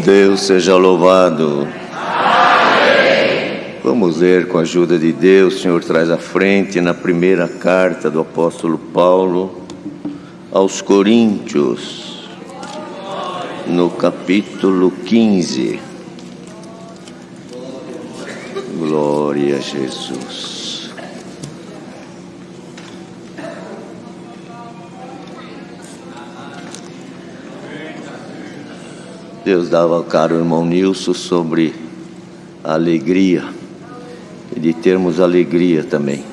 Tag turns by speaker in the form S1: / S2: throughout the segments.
S1: Deus seja louvado. Amém. Vamos ler com a ajuda de Deus. O Senhor traz à frente na primeira carta do apóstolo Paulo aos Coríntios, no capítulo 15. Glória a Jesus. Deus dava ao caro irmão Nilson sobre a alegria e de termos alegria também.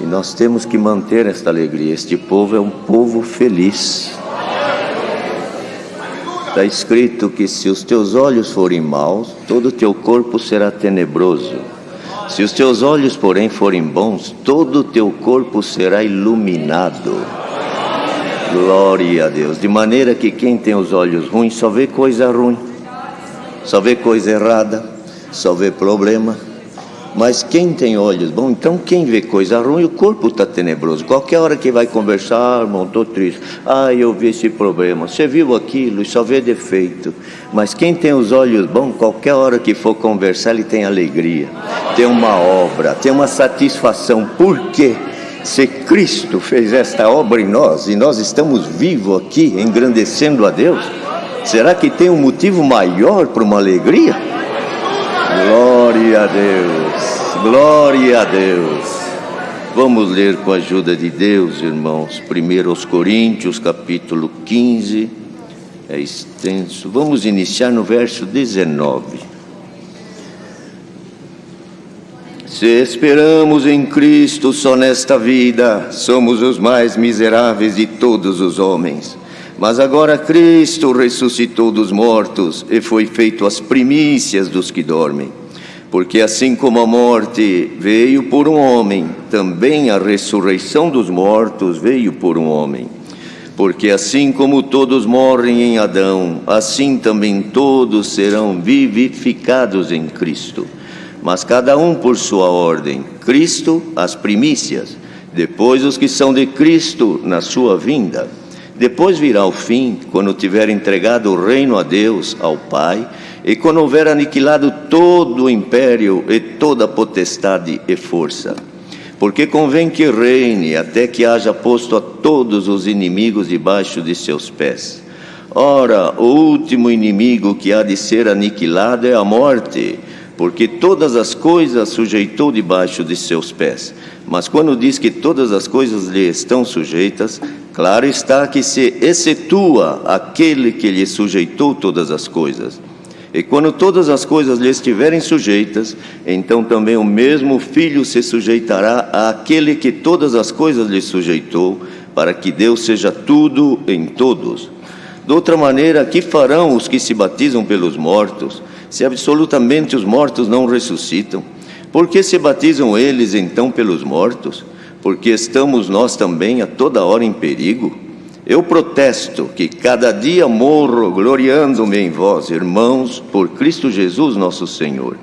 S1: E nós temos que manter esta alegria. Este povo é um povo feliz. Está escrito que se os teus olhos forem maus, todo o teu corpo será tenebroso. Se os teus olhos, porém, forem bons, todo o teu corpo será iluminado. Glória a Deus. De maneira que quem tem os olhos ruins só vê coisa ruim, só vê coisa errada, só vê problema. Mas quem tem olhos bons, então quem vê coisa ruim, o corpo está tenebroso. Qualquer hora que vai conversar, irmão, estou triste. Eu vi esse problema. Você viu aquilo e só vê defeito. Mas quem tem os olhos bons, qualquer hora que for conversar, ele tem alegria, tem uma obra, tem uma satisfação. Por quê? Se Cristo fez esta obra em nós e nós estamos vivos aqui, engrandecendo a Deus, será que tem um motivo maior para uma alegria? Glória a Deus, glória a Deus. Vamos ler com a ajuda de Deus, irmãos, 1 Coríntios, capítulo 15, é extenso. Vamos iniciar no verso 19. Se esperamos em Cristo só nesta vida, somos os mais miseráveis de todos os homens. Mas agora Cristo ressuscitou dos mortos e foi feito as primícias dos que dormem. Porque assim como a morte veio por um homem, também a ressurreição dos mortos veio por um homem. Porque assim como todos morrem em Adão, assim também todos serão vivificados em Cristo. Mas cada um por sua ordem, Cristo as primícias, depois os que são de Cristo na sua vinda. Depois virá o fim, quando tiver entregado o reino a Deus, ao Pai, e quando houver aniquilado todo o império e toda a potestade e força. Porque convém que reine até que haja posto a todos os inimigos debaixo de seus pés. Ora, o último inimigo que há de ser aniquilado é a morte, porque todas as coisas sujeitou debaixo de seus pés. Mas quando diz que todas as coisas lhe estão sujeitas, claro está que se excetua aquele que lhe sujeitou todas as coisas. E quando todas as coisas lhe estiverem sujeitas, então também o mesmo Filho se sujeitará àquele que todas as coisas lhe sujeitou, para que Deus seja tudo em todos. De outra maneira, que farão os que se batizam pelos mortos, se absolutamente os mortos não ressuscitam? Por que se batizam eles então pelos mortos? Porque estamos nós também a toda hora em perigo? Eu protesto que cada dia morro gloriando-me em vós, irmãos, por Cristo Jesus nosso Senhor.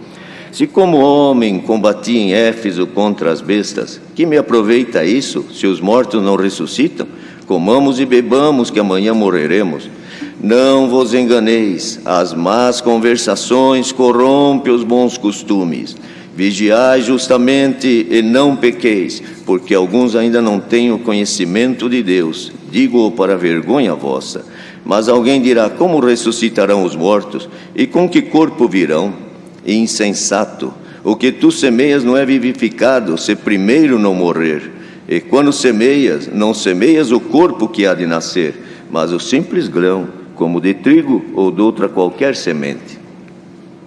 S1: Se como homem combati em Éfeso contra as bestas, que me aproveita isso, se os mortos não ressuscitam? Comamos e bebamos, que amanhã morreremos. Não vos enganeis, as más conversações corrompem os bons costumes. Vigiai justamente e não pequeis, porque alguns ainda não têm o conhecimento de Deus. Digo-o para vergonha vossa. Mas alguém dirá: como ressuscitarão os mortos? E com que corpo virão? Insensato, o que tu semeias não é vivificado, se primeiro não morrer. E quando semeias, não semeias o corpo que há de nascer, mas o simples grão, como de trigo ou de outra qualquer semente.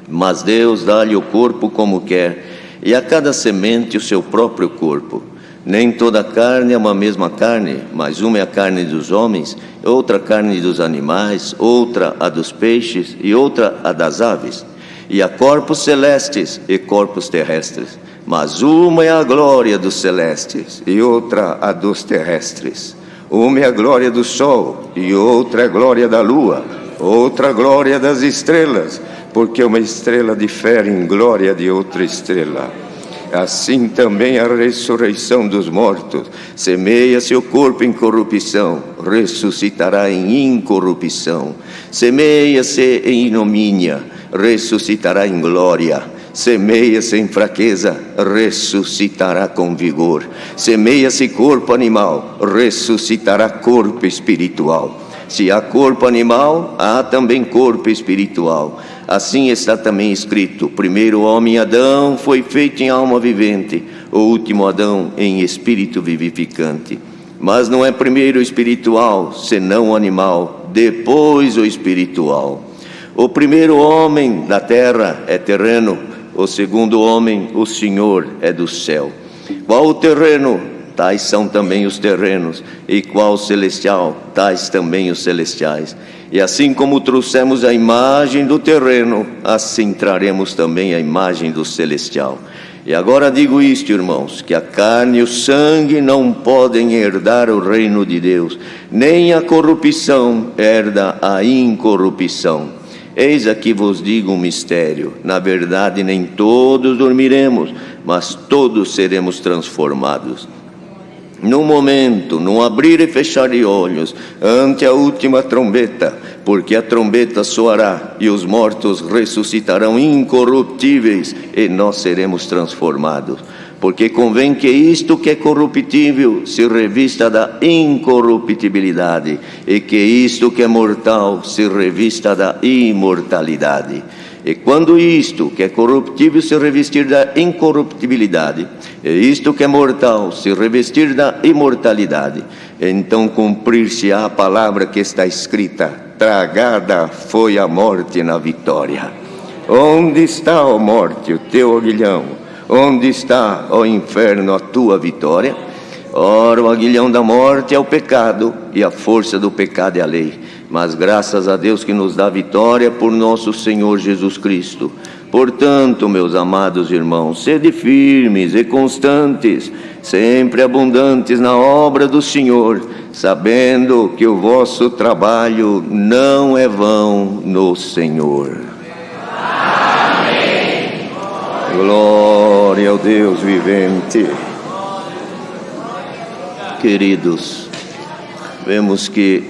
S1: Mas Deus dá-lhe o corpo como quer, e a cada semente o seu próprio corpo. Nem toda carne é uma mesma carne, mas uma é a carne dos homens, outra a carne dos animais, outra a dos peixes e outra a das aves. E há corpos celestes e corpos terrestres, mas uma é a glória dos celestes e outra a dos terrestres. Uma é a glória do sol e outra é a glória da lua, outra a glória das estrelas, porque uma estrela difere em glória de outra estrela. assim também a ressurreição dos mortos. Semeia-se o corpo em corrupção, ressuscitará em incorrupção. Semeia-se em ignomínia, ressuscitará em glória. Semeia-se em fraqueza, ressuscitará com vigor. Semeia-se corpo animal, ressuscitará corpo espiritual. Se há corpo animal, há também corpo espiritual. Assim está também escrito: o primeiro homem, Adão, foi feito em alma vivente, o último Adão em espírito vivificante. Mas não é primeiro o espiritual, senão o animal, depois o espiritual. O primeiro homem da terra é terreno, o segundo homem, o Senhor, é do céu. Qual o terreno? Tais são também os terrenos, e qual o celestial? Tais também os celestiais. E assim como trouxemos a imagem do terreno, assim traremos também a imagem do celestial. E agora digo isto, irmãos, que a carne e o sangue não podem herdar o reino de Deus, nem a corrupção herda a incorrupção. Eis aqui vos digo um mistério: na verdade nem todos dormiremos, mas todos seremos transformados. Num momento, num abrir e fechar de olhos, ante a última trombeta, porque a trombeta soará e os mortos ressuscitarão incorruptíveis e nós seremos transformados. Porque convém que isto que é corruptível se revista da incorruptibilidade, e que isto que é mortal se revista da imortalidade. E quando isto que é corruptível se revestir da incorruptibilidade, e isto que é mortal se revestir da imortalidade, então cumprir-se-á a palavra que está escrita: tragada foi a morte na vitória. Onde está, ó morte, o teu aguilhão? Onde está, ó inferno, a tua vitória? Ora, o aguilhão da morte é o pecado, e a força do pecado é a lei. Mas graças a Deus que nos dá vitória por nosso Senhor Jesus Cristo. Portanto, meus amados irmãos, sede firmes e constantes, sempre abundantes na obra do Senhor, sabendo que o vosso trabalho não é vão no Senhor. Amém. Glória ao Deus vivente. Queridos, vemos que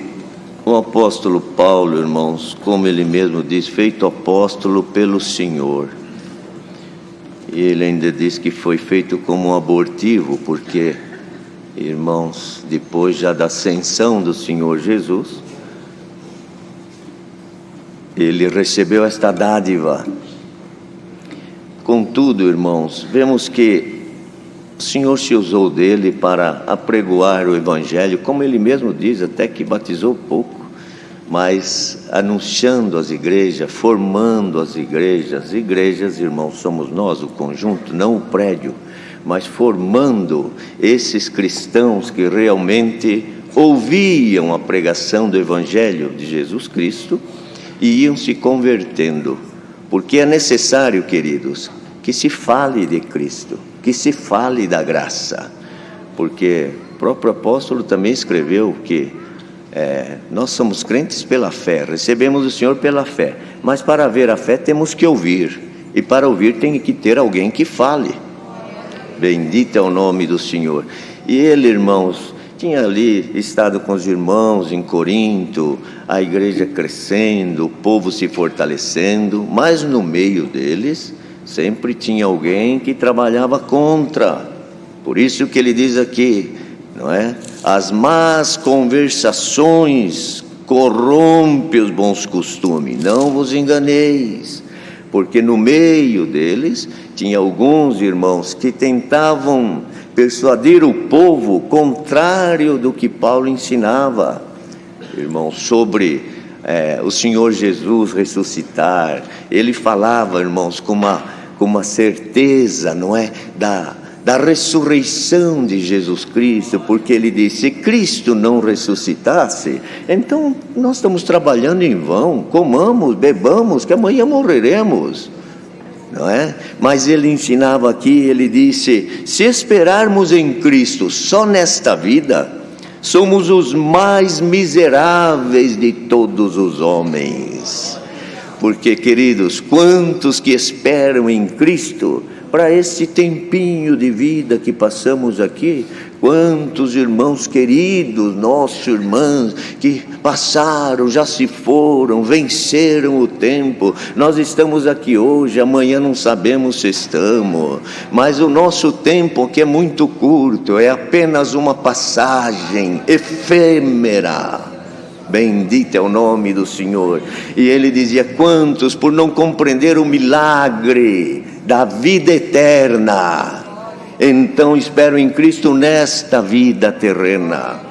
S1: o apóstolo Paulo, irmãos, como ele mesmo diz, feito apóstolo pelo Senhor. E ele ainda diz que foi feito como um abortivo, porque, irmãos, depois já da ascensão do Senhor Jesus, ele recebeu esta dádiva. Contudo, irmãos, vemos que o Senhor se usou dele para apregoar o Evangelho, como ele mesmo diz, até que batizou pouco, mas anunciando as igrejas, formando as igrejas. Igrejas, irmãos, somos nós, o conjunto, não o prédio, mas formando esses cristãos que realmente ouviam a pregação do Evangelho de Jesus Cristo e iam se convertendo, porque é necessário, queridos, que se fale de Cristo, que se fale da graça, porque o próprio apóstolo também escreveu que nós somos crentes pela fé, recebemos o Senhor pela fé, mas para ver a fé temos que ouvir, e para ouvir tem que ter alguém que fale. Bendito é o nome do Senhor. E ele, irmãos, tinha ali estado com os irmãos em Corinto, a igreja crescendo, o povo se fortalecendo, mas no meio deles sempre tinha alguém que trabalhava contra. Por isso que ele diz aqui, não é? As más conversações corrompem os bons costumes, não vos enganeis, porque no meio deles tinha alguns irmãos que tentavam persuadir o povo contrário do que Paulo ensinava, irmãos, sobre o Senhor Jesus ressuscitar. Ele falava, irmãos, com uma certeza, não é, da ressurreição de Jesus Cristo, porque ele disse: se Cristo não ressuscitasse, então nós estamos trabalhando em vão, comamos, bebamos, que amanhã morreremos, não é? Mas ele ensinava aqui, ele disse: se esperarmos em Cristo só nesta vida, somos os mais miseráveis de todos os homens. Porque, queridos, quantos que esperam em Cristo para esse tempinho de vida que passamos aqui. Quantos irmãos queridos, nossos irmãos, que passaram, já se foram, venceram o tempo. Nós estamos aqui hoje, amanhã não sabemos se estamos, mas o nosso tempo, que é muito curto, é apenas uma passagem efêmera. Bendito é o nome do Senhor. E ele dizia: quantos, por não compreender o milagre da vida eterna, então espero em Cristo nesta vida terrena.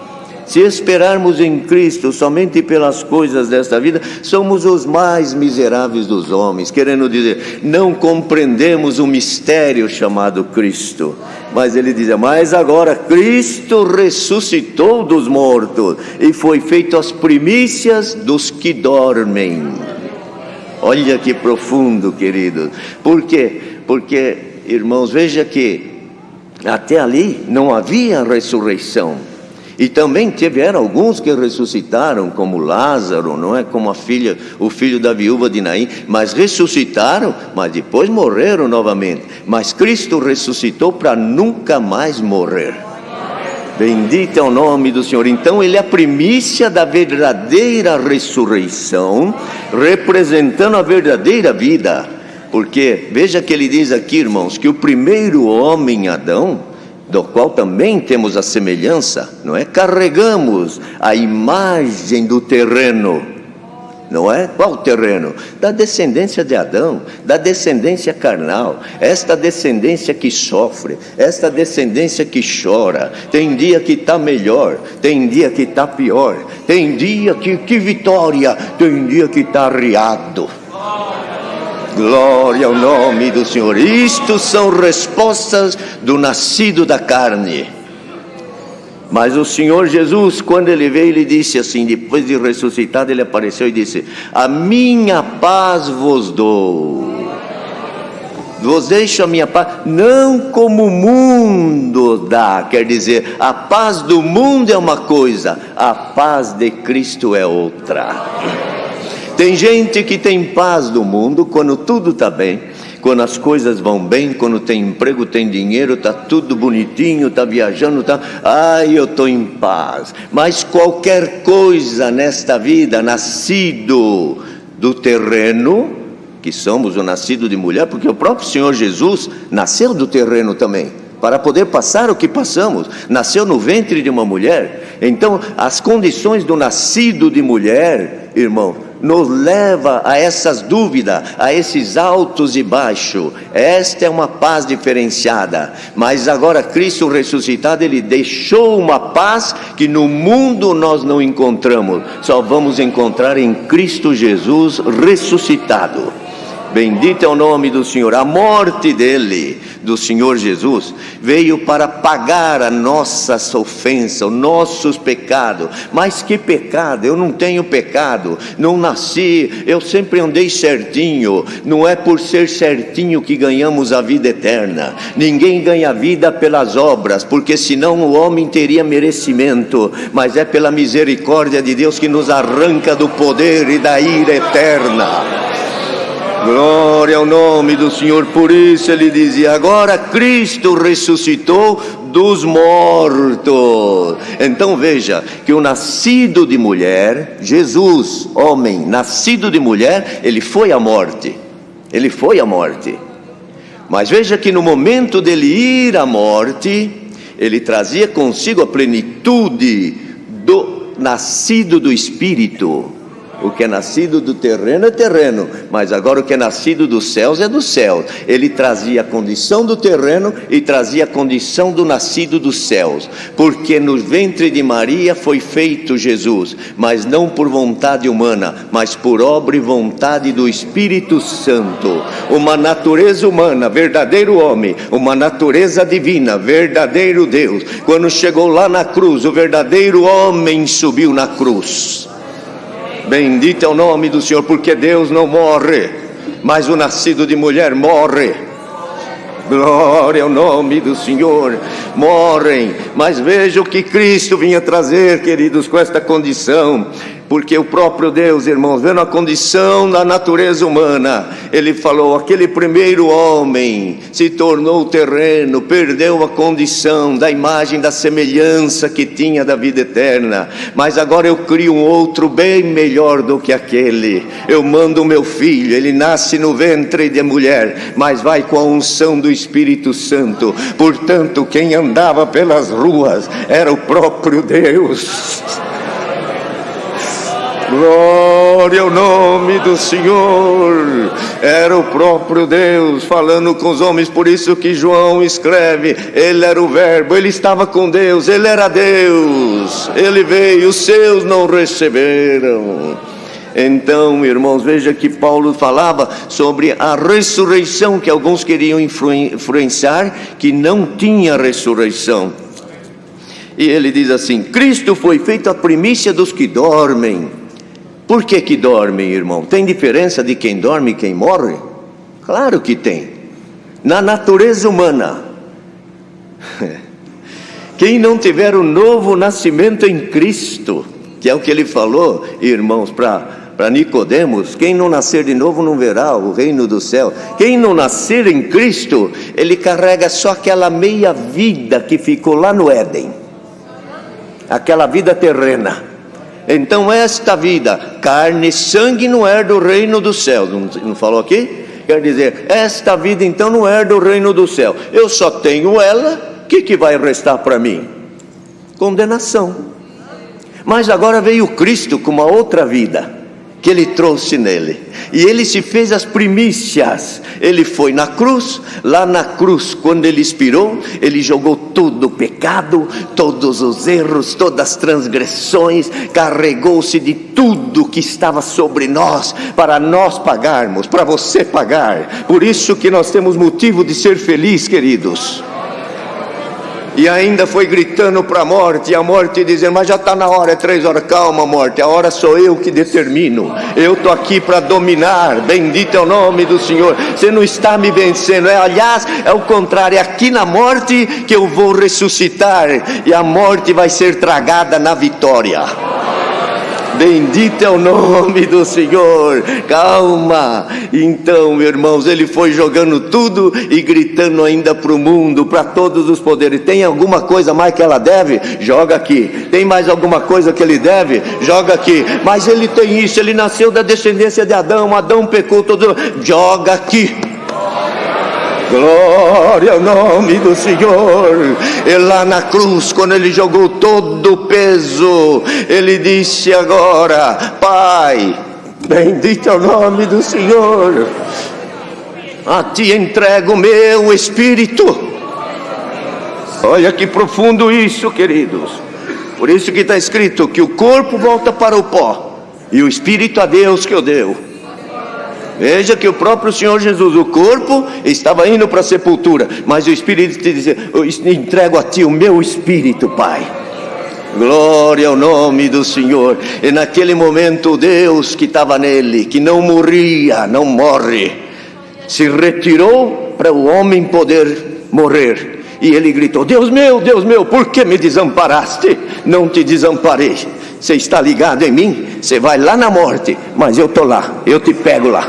S1: Se esperarmos em Cristo somente pelas coisas desta vida, somos os mais miseráveis dos homens. Querendo dizer, não compreendemos o mistério chamado Cristo. Mas ele dizia: mas agora Cristo ressuscitou dos mortos e foi feito as primícias dos que dormem. Olha que profundo, querido. Por quê? Porque, irmãos, veja que até ali não havia ressurreição. E também tiveram alguns que ressuscitaram, como Lázaro, não é? Como o filho da viúva de Naim, mas ressuscitaram, mas depois morreram novamente. Mas Cristo ressuscitou para nunca mais morrer. Bendito é o nome do Senhor. Então ele é a primícia da verdadeira ressurreição, representando a verdadeira vida. Porque, veja que ele diz aqui, irmãos, que o primeiro homem, Adão, do qual também temos a semelhança, não é? Carregamos a imagem do terreno, não é? Qual terreno? Da descendência de Adão, da descendência carnal, esta descendência que sofre, esta descendência que chora. Tem dia que está melhor, tem dia que está pior, tem dia que vitória, tem dia que está arriado. Glória ao nome do Senhor. Isto são respostas do nascido da carne. Mas o Senhor Jesus, quando ele veio, ele disse assim, depois de ressuscitado, ele apareceu e disse: a minha paz vos dou, vos deixo a minha paz, não como o mundo dá. Quer dizer, a paz do mundo é uma coisa, a paz de Cristo é outra. Tem gente que tem paz do mundo quando tudo está bem, quando as coisas vão bem, quando tem emprego, tem dinheiro, está tudo bonitinho, está viajando, eu estou em paz. Mas qualquer coisa nesta vida, nascido do terreno, que somos o nascido de mulher, porque o próprio Senhor Jesus nasceu do terreno também, para poder passar o que passamos, nasceu no ventre de uma mulher. Então as condições do nascido de mulher, irmão, nos leva a essas dúvidas, a esses altos e baixos. Esta é uma paz diferenciada. Mas agora Cristo ressuscitado, ele deixou uma paz que no mundo nós não encontramos, só vamos encontrar em Cristo Jesus ressuscitado. Bendito é o nome do Senhor. A morte dele, do Senhor Jesus, veio para pagar a nossa ofensa, os nossos pecados. Mas que pecado? Eu não tenho pecado, não nasci, eu sempre andei certinho. Não é por ser certinho que ganhamos a vida eterna. Ninguém ganha vida pelas obras, porque senão o homem teria merecimento. Mas é pela misericórdia de Deus que nos arranca do poder e da ira eterna. Glória ao nome do Senhor. Por isso ele dizia: agora Cristo ressuscitou dos mortos. Então veja que o nascido de mulher, Jesus, homem, nascido de mulher, ele foi à morte. Ele foi à morte. Mas veja que no momento dele ir à morte, ele trazia consigo a plenitude do nascido do Espírito. O que é nascido do terreno é terreno, mas agora o que é nascido dos céus é dos céus. Ele trazia a condição do terreno e trazia a condição do nascido dos céus, porque no ventre de Maria foi feito Jesus, mas não por vontade humana, mas por obra e vontade do Espírito Santo. Uma natureza humana, verdadeiro homem, uma natureza divina, verdadeiro Deus. Quando chegou lá na cruz, o verdadeiro homem subiu na cruz. Bendito é o nome do Senhor, porque Deus não morre, mas o nascido de mulher morre. Glória ao nome do Senhor. Morrem, mas veja o que Cristo vinha trazer, queridos, com esta condição. Porque o próprio Deus, irmãos, vendo a condição da natureza humana, Ele falou, aquele primeiro homem se tornou terreno, perdeu a condição da imagem, da semelhança que tinha da vida eterna, mas agora eu crio um outro bem melhor do que aquele. Eu mando o meu filho, ele nasce no ventre de mulher, mas vai com a unção do Espírito Santo. Portanto, quem andava pelas ruas era o próprio Deus. Glória ao nome do Senhor. Era o próprio Deus falando com os homens. Por isso que João escreve, Ele era o verbo, Ele estava com Deus, Ele era Deus. Ele veio, os seus não receberam. Então, irmãos, veja que Paulo falava sobre a ressurreição, que alguns queriam influenciar, que não tinha ressurreição. E ele diz assim, Cristo foi feito a primícia dos que dormem. Por que dormem, irmão? Tem diferença de quem dorme e quem morre? Claro que tem. Na natureza humana, quem não tiver o novo nascimento em Cristo, que é o que ele falou, irmãos, para Nicodemos, quem não nascer de novo não verá o reino do céu. Quem não nascer em Cristo, ele carrega só aquela meia vida que ficou lá no Éden, aquela vida terrena. Então esta vida, carne e sangue, não herda o reino do céu. Não falou aqui? Quer dizer, esta vida então não herda o reino do céu. Eu só tenho ela, o que vai restar para mim? Condenação. Mas agora veio Cristo com uma outra vida que Ele trouxe nele, e Ele se fez as primícias. Ele foi na cruz, lá na cruz, quando Ele expirou, Ele jogou todo o pecado, todos os erros, todas as transgressões, carregou-se de tudo que estava sobre nós, para nós pagarmos, para você pagar. Por isso que nós temos motivo de ser felizes, queridos. E ainda foi gritando para a morte, e a morte dizendo, mas já está na hora, é 3 horas, calma morte, a hora sou eu que determino, eu estou aqui para dominar, bendito é o nome do Senhor, você não está me vencendo, aliás, é o contrário, é aqui na morte que eu vou ressuscitar, e a morte vai ser tragada na vitória. Bendito é o nome do Senhor. Calma. Então, irmãos, Ele foi jogando tudo e gritando ainda para o mundo, para todos os poderes. Tem alguma coisa mais que ela deve? Joga aqui. Tem mais alguma coisa que Ele deve? Joga aqui. Mas Ele tem isso, Ele nasceu da descendência de Adão, Adão pecou todo. Joga aqui. Glória ao nome do Senhor. E lá na cruz, quando Ele jogou todo o peso, Ele disse agora, Pai, bendito é o nome do Senhor, a Ti entrego o meu espírito. Olha que profundo isso, queridos. Por isso que está escrito que o corpo volta para o pó, e o espírito a Deus que o deu. Veja que o próprio Senhor Jesus, o corpo estava indo para a sepultura, mas o Espírito te dizia, eu entrego a Ti o meu Espírito, Pai. Glória ao nome do Senhor. E naquele momento Deus que estava nele, que não morria, não morre, se retirou para o homem poder morrer. E ele gritou, Deus meu, por que me desamparaste? Não te desamparei. Você está ligado em mim? Você vai lá na morte, mas eu estou lá, eu te pego lá.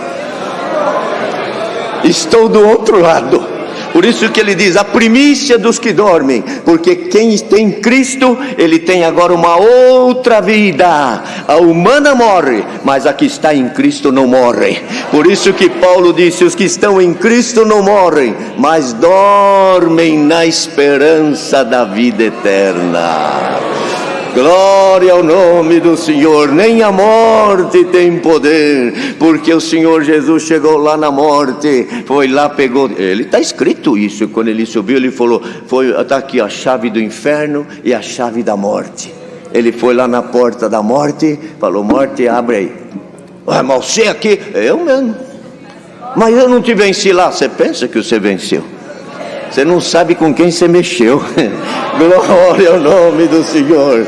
S1: Estou do outro lado. Por isso que ele diz, a primícia dos que dormem, porque quem tem Cristo, ele tem agora uma outra vida. A humana morre, mas a que está em Cristo não morre. Por isso que Paulo disse, os que estão em Cristo não morrem, mas dormem na esperança da vida eterna. Glória ao nome do Senhor. Nem a morte tem poder, porque o Senhor Jesus chegou lá na morte, foi lá, pegou, ele está escrito isso, quando ele subiu, ele falou, está aqui a chave do inferno e a chave da morte. Ele foi lá na porta da morte, falou, morte, abre aí. Mas você aqui? Eu mesmo. Mas eu não te venci lá. Você pensa que você venceu? Você não sabe com quem você mexeu. Glória ao nome do Senhor.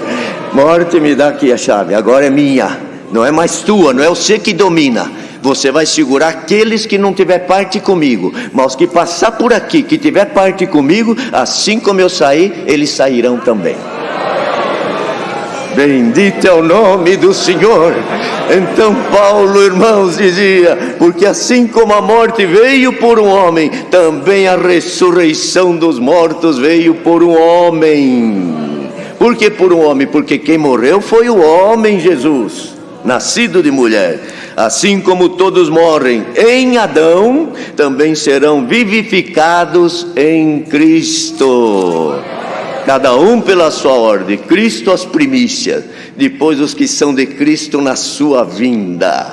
S1: Morte, me dá aqui a chave, agora é minha, não é mais tua, não é você que domina. Você vai segurar aqueles que não tiver parte comigo, mas que passar por aqui, que tiver parte comigo, assim como eu saí, eles sairão também. Bendito é o nome do Senhor. Então Paulo, irmãos, dizia: porque assim como a morte veio por um homem, também a ressurreição dos mortos veio por um homem. Por que por um homem? Porque quem morreu foi o homem Jesus, nascido de mulher. Assim como todos morrem em Adão, também serão vivificados em Cristo. Cada um pela sua ordem, Cristo as primícias, depois os que são de Cristo na sua vinda.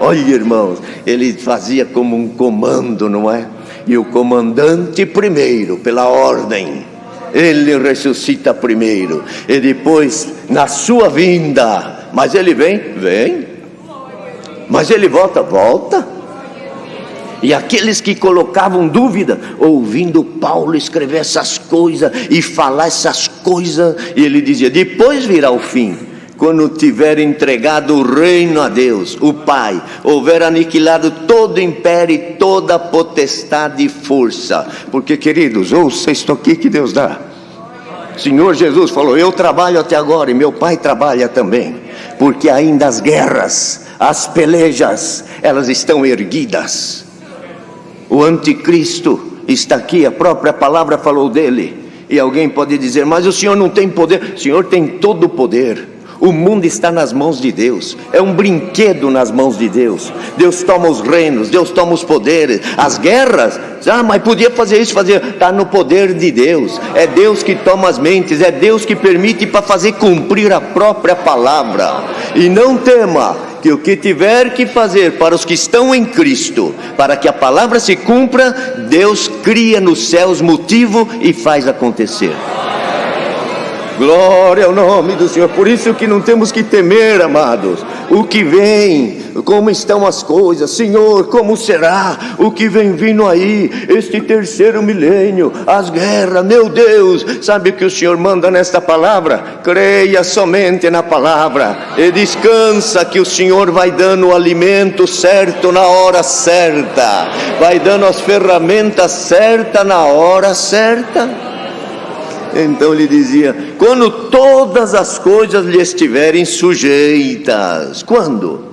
S1: Olha, irmãos, ele fazia como um comando, não é? E o comandante primeiro, pela ordem, ele ressuscita primeiro, e depois na sua vinda. Mas ele vem, mas ele volta. E aqueles que colocavam dúvida, ouvindo Paulo escrever essas coisas e falar essas coisas, e ele dizia: depois virá o fim, quando tiver entregado o reino a Deus, o Pai, houver aniquilado todo império e toda potestade e força. Porque, queridos, ouça isto aqui que Deus dá. Senhor Jesus falou: eu trabalho até agora e meu Pai trabalha também, porque ainda as guerras, as pelejas, elas estão erguidas. O anticristo está aqui, a própria palavra falou dele. E alguém pode dizer: mas o Senhor não tem poder. O Senhor tem todo o poder. O mundo está nas mãos de Deus, é um brinquedo nas mãos de Deus. Deus toma os reinos, Deus toma os poderes. As guerras, mas podia fazer isso, está no poder de Deus. É Deus que toma as mentes, é Deus que permite para fazer cumprir a própria palavra. E não tema, que o que tiver que fazer para os que estão em Cristo, para que a palavra se cumpra, Deus cria nos céus motivo e faz acontecer. Glória ao nome do Senhor. Por isso que não temos que temer, amados, o que vem, como estão as coisas. Senhor, como será o que vem vindo aí, este terceiro milênio, as guerras, meu Deus. Sabe o que o Senhor manda nesta palavra? Creia somente na palavra e descansa, que o Senhor vai dando o alimento certo na hora certa, vai dando as ferramentas certas na hora certa. Então ele dizia: quando todas as coisas lhe estiverem sujeitas. Quando?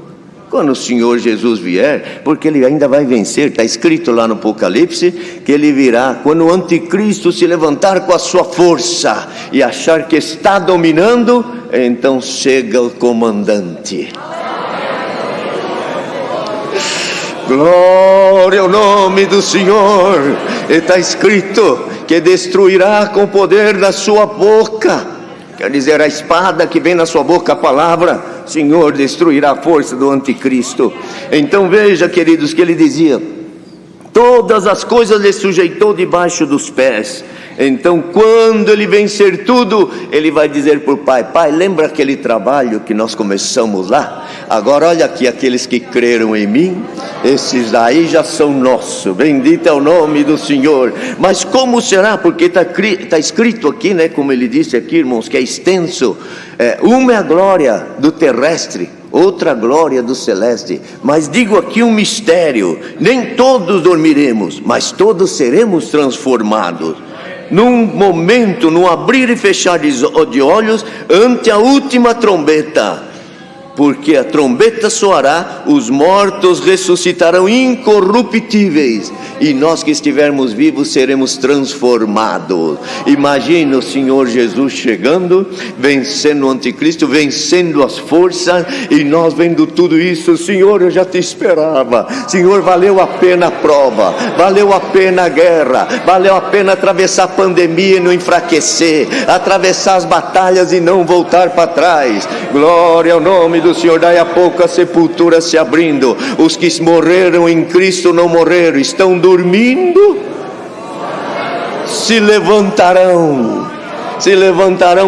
S1: Quando o Senhor Jesus vier, porque ele ainda vai vencer. Está escrito lá no Apocalipse que ele virá quando o anticristo se levantar com a sua força e achar que está dominando. Então chega o comandante. Glória ao nome do Senhor. Está escrito que destruirá com o poder da sua boca. Quer dizer, a espada que vem na sua boca, a palavra, Senhor, destruirá a força do anticristo. Então veja, queridos, que ele dizia: todas as coisas lhe sujeitou debaixo dos pés. Então quando ele vencer tudo, ele vai dizer para o Pai: Pai, lembra aquele trabalho que nós começamos lá? Agora olha aqui, aqueles que creram em mim, esses daí já são nossos. Bendito é o nome do Senhor. Mas como será? Porque está escrito aqui, né, como ele disse aqui, irmãos, que é extenso. Uma é a glória do terrestre, outra glória do celeste. Mas digo aqui um mistério: nem todos dormiremos, mas todos seremos transformados. Num momento, num abrir e fechar de olhos, ante a última trombeta. Porque a trombeta soará, os mortos ressuscitarão incorruptíveis, e nós que estivermos vivos seremos transformados. Imagina o Senhor Jesus chegando, vencendo o anticristo, vencendo as forças, e nós vendo tudo isso. Senhor, eu já te esperava. Senhor, valeu a pena a prova, valeu a pena a guerra, valeu a pena atravessar a pandemia e não enfraquecer, atravessar as batalhas e não voltar para trás. Glória ao nome do Senhor. Daí a pouco a sepultura se abrindo, os que morreram em Cristo não morreram, estão dormindo, se levantarão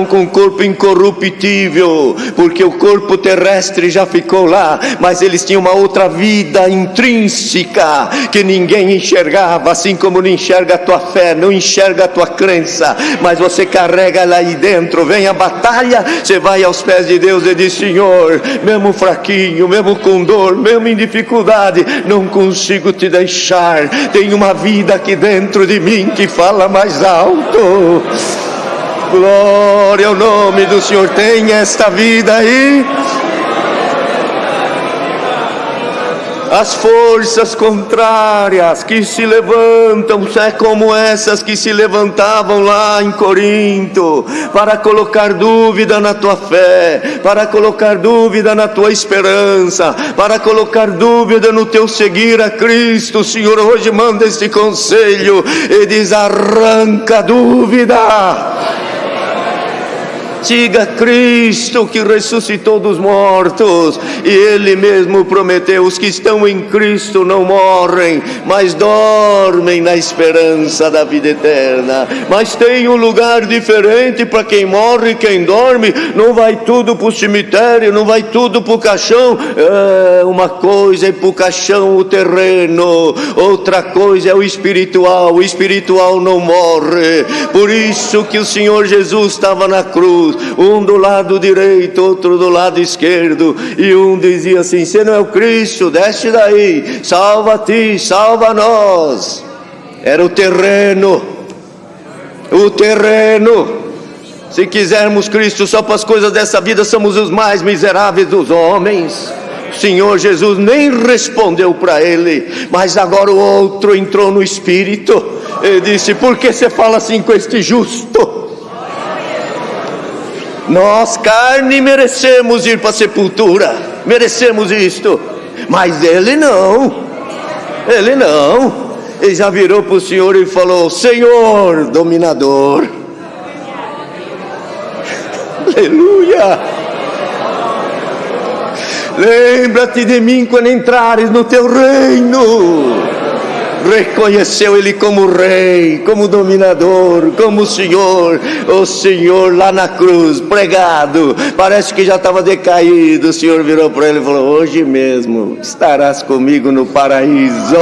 S1: com o corpo incorruptível, porque o corpo terrestre já ficou lá, mas eles tinham uma outra vida intrínseca que ninguém enxergava, assim como não enxerga a tua fé, não enxerga a tua crença, mas você carrega ela aí dentro. Vem a batalha, você vai aos pés de Deus e diz: Senhor, mesmo fraquinho, mesmo com dor, mesmo em dificuldade, não consigo te deixar. Tem uma vida aqui dentro de mim que fala mais alto. Glória ao nome do Senhor. Tem esta vida aí. As forças contrárias que se levantam, é como essas que se levantavam lá em Corinto, para colocar dúvida na tua fé, para colocar dúvida na tua esperança, para colocar dúvida no teu seguir a Cristo. O Senhor hoje manda este conselho e diz: arranca a dúvida. Siga Cristo que ressuscitou dos mortos, e Ele mesmo prometeu: os que estão em Cristo não morrem, mas dormem na esperança da vida eterna. Mas tem um lugar diferente para quem morre e quem dorme. Não vai tudo para o cemitério, não vai tudo para o caixão. Uma coisa é para o caixão, o terreno, outra coisa é o espiritual. O espiritual não morre. Por isso que o Senhor Jesus estava na cruz, um do lado direito, outro do lado esquerdo, e um dizia assim: você não é o Cristo, desce daí, salva a ti, salva a nós. Era o terreno. Se quisermos Cristo só para as coisas dessa vida, somos os mais miseráveis dos homens. O Senhor Jesus nem respondeu para ele, mas agora o outro entrou no espírito e disse: por que você fala assim com este justo? Nós, carne, merecemos ir para a sepultura, merecemos isto, mas ele não. Ele já virou para o Senhor e falou: Senhor dominador, aleluia, lembra-te de mim quando entrares no teu reino. Reconheceu ele como rei, como dominador, como Senhor. O Senhor lá na cruz, pregado, parece que já estava decaído. O Senhor virou para ele e falou: hoje mesmo estarás comigo no paraíso.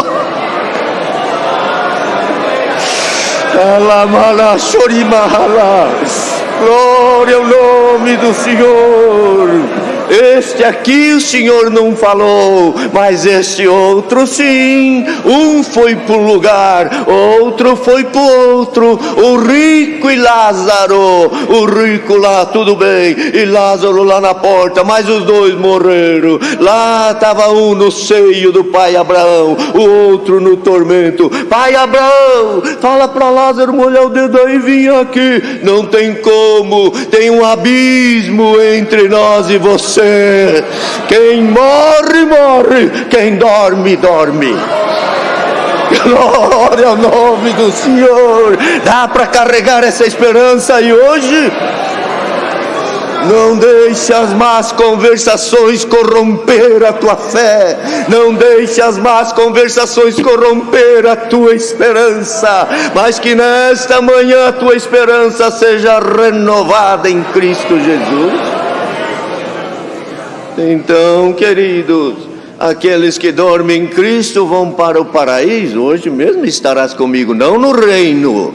S1: Glória ao nome do Senhor. Este aqui o Senhor não falou, mas este outro sim. Um foi para um lugar, outro foi para o outro. O rico e Lázaro. O rico lá, tudo bem, e Lázaro lá na porta, mas os dois morreram. Lá estava um no seio do pai Abraão, o outro no tormento. Pai Abraão, fala para Lázaro molhar o dedo aí e vir aqui. Não tem como, tem um abismo entre nós e você. Quem morre, morre. Quem dorme, dorme. Glória ao nome do Senhor. Dá para carregar essa esperança aí hoje? Não deixe as más conversações corromper a tua fé. Não deixe as más conversações corromper a tua esperança. Mas que nesta manhã a tua esperança seja renovada em Cristo Jesus. Então, queridos, aqueles que dormem em Cristo vão para o paraíso. Hoje mesmo estarás comigo, não no reino.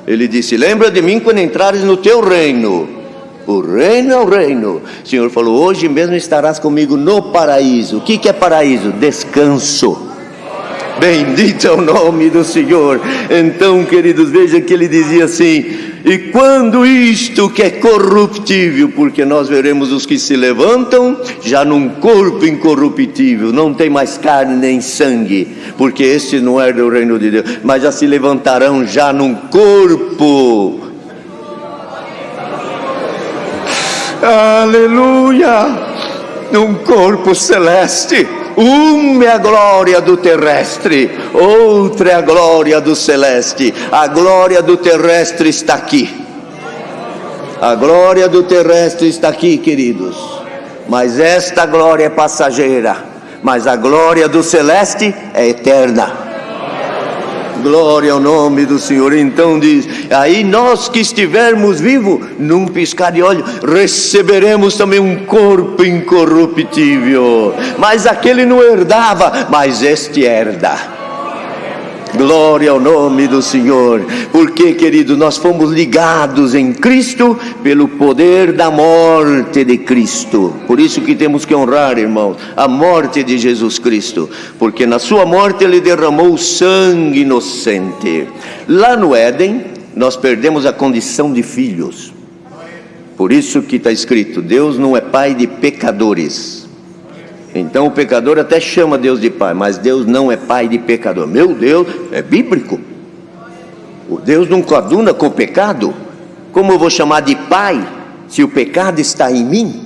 S1: Ele disse: lembra de mim quando entrares no teu reino. O reino é o reino. O Senhor falou: hoje mesmo estarás comigo no paraíso. O que é paraíso? Descanso. Bendito é o nome do Senhor. Então, queridos, veja que ele dizia assim: e quando isto que é corruptível, porque nós veremos os que se levantam já num corpo incorruptível, não tem mais carne nem sangue, porque este não é do reino de Deus, mas já se levantarão já num corpo, aleluia, num corpo celeste. Uma é a glória do terrestre, outra é a glória do celeste. A glória do terrestre está aqui. A glória do terrestre está aqui, queridos. Mas esta glória é passageira, mas a glória do celeste é eterna. Glória ao nome do Senhor. Então diz: aí nós que estivermos vivos, num piscar de olho, receberemos também um corpo incorruptível. Mas aquele não herdava, mas este herda. Glória ao nome do Senhor. Porque, querido, nós fomos ligados em Cristo pelo poder da morte de Cristo. Por isso que temos que honrar, irmãos, a morte de Jesus Cristo, porque na sua morte ele derramou sangue inocente. Lá no Éden, nós perdemos a condição de filhos. Por isso que está escrito, Deus não é pai de pecadores. Então o pecador até chama Deus de pai, mas Deus não é pai de pecador. Meu Deus, é bíblico. O Deus não coaduna com o pecado. Como eu vou chamar de pai, se o pecado está em mim?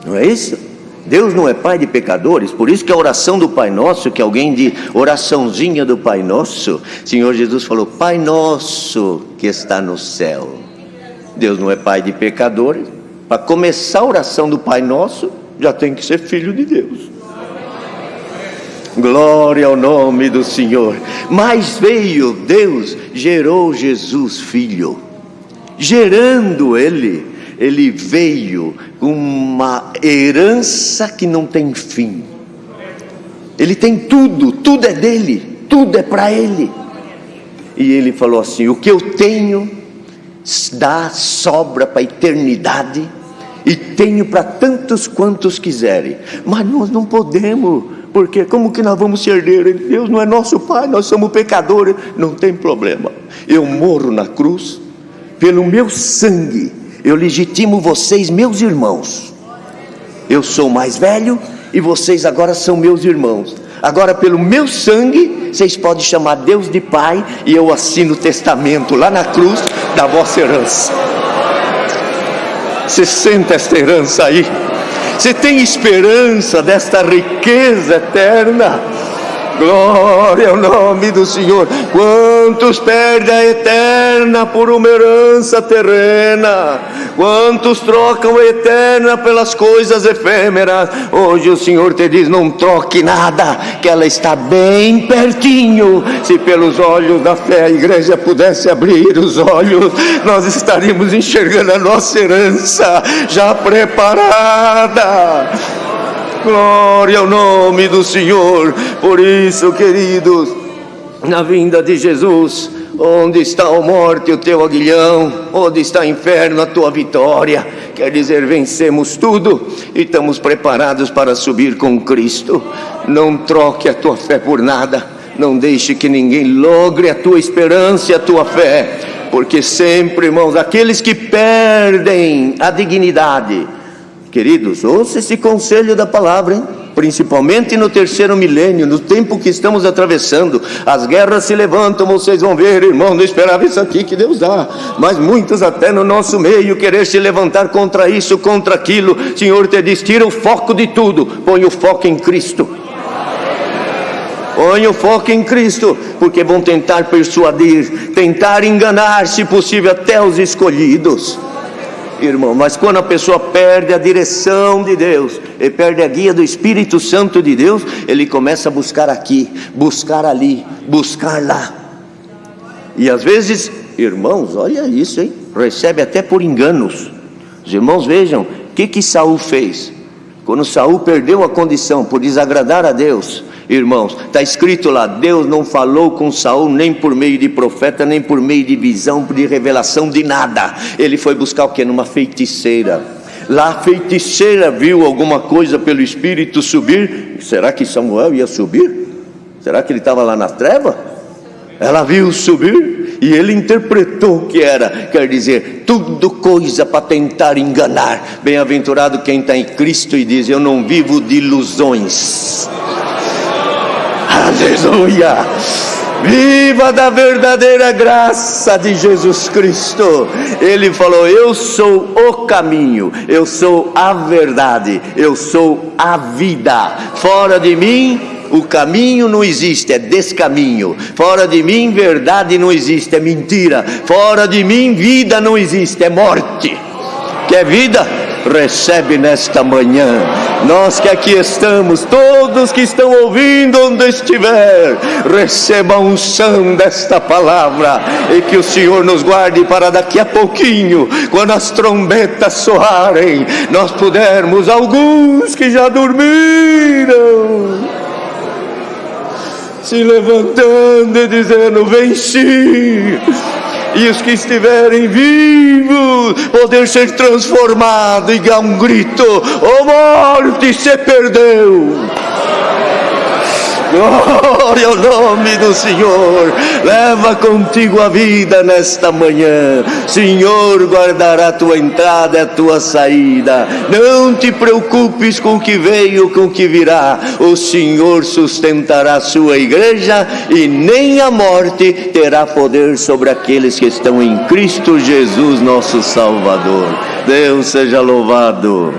S1: Não é isso? Deus não é pai de pecadores. Por isso que a oração do Pai Nosso, que alguém diz, oraçãozinha do Pai Nosso, Senhor Jesus falou, Pai Nosso que está no céu. Deus não é pai de pecadores. Para começar a oração do Pai Nosso, já tem que ser filho de Deus. Glória ao nome do Senhor. Mas veio Deus, gerou Jesus filho. Gerando ele veio com uma herança que não tem fim. Ele tem tudo, tudo é dele, tudo é para ele. E ele falou assim, o que eu tenho dá sobra para a eternidade, e tenho para tantos quantos quiserem, mas nós não podemos, porque como que nós vamos ser herdeiros? Deus não é nosso pai, nós somos pecadores. Não tem problema, eu morro na cruz, pelo meu sangue eu legitimo vocês, meus irmãos. Eu sou mais velho e vocês agora são meus irmãos. Agora pelo meu sangue vocês podem chamar Deus de pai, e eu assino o testamento lá na cruz da vossa herança. Você sente esta herança aí? Você tem esperança desta riqueza eterna? Glória ao nome do Senhor. Quantos perdem a eterna por uma herança terrena? Quantos trocam a eterna pelas coisas efêmeras? Hoje o Senhor te diz, não troque nada, que ela está bem pertinho. Se pelos olhos da fé a igreja pudesse abrir os olhos, nós estaríamos enxergando a nossa herança já preparada. Glória ao nome do Senhor. Por isso, queridos, na vinda de Jesus, onde está a morte, o teu aguilhão? Onde está o inferno, a tua vitória? Quer dizer, vencemos tudo e estamos preparados para subir com Cristo. Não troque a tua fé por nada. Não deixe que ninguém logre a tua esperança e a tua fé. Porque sempre, irmãos, aqueles que perdem a dignidade, queridos, ouça esse conselho da palavra, hein? Principalmente no terceiro milênio, no tempo que estamos atravessando, as guerras se levantam, vocês vão ver, irmão, não esperava isso aqui que Deus dá, mas muitos até no nosso meio querer se levantar contra isso, contra aquilo. Senhor te diz, tira o foco de tudo, põe o foco em Cristo. Põe o foco em Cristo, porque vão tentar persuadir, tentar enganar, se possível, até os escolhidos. Irmão, mas quando a pessoa perde a direção de Deus, e perde a guia do Espírito Santo de Deus, ele começa a buscar aqui, buscar ali, buscar lá. E às vezes, irmãos, olha isso, hein? Recebe até por enganos. Os irmãos vejam, o que Saul fez? Quando Saul perdeu a condição por desagradar a Deus, irmãos, está escrito lá, Deus não falou com Saul nem por meio de profeta, nem por meio de visão, de revelação, de nada. Ele foi buscar o que? Numa feiticeira. Lá a feiticeira viu alguma coisa pelo Espírito subir. Será que Samuel ia subir? Será que ele estava lá na treva? Ela viu subir e ele interpretou que era, quer dizer, tudo coisa para tentar enganar. Bem-aventurado quem está em Cristo e diz, eu não vivo de ilusões. Aleluia! Viva da verdadeira graça de Jesus Cristo. Ele falou, eu sou o caminho, eu sou a verdade, eu sou a vida. Fora de mim o caminho não existe, é descaminho. Fora de mim verdade não existe, é mentira. Fora de mim vida não existe, é morte. Quer vida? Recebe nesta manhã. Nós que aqui estamos, todos que estão ouvindo onde estiver, receba a unção desta palavra, e que o Senhor nos guarde para daqui a pouquinho, quando as trombetas soarem, nós pudermos, alguns que já dormiram, se levantando e dizendo, venci. E os que estiverem vivos, poder ser transformado e dar um grito, ó morte, se perdeu. Glória ao nome do Senhor. Leva contigo a vida nesta manhã. Senhor guardará a tua entrada e a tua saída. Não te preocupes com o que veio, com o que virá. O Senhor sustentará a sua igreja e nem a morte terá poder sobre aqueles que estão em Cristo Jesus, nosso Salvador. Deus seja louvado.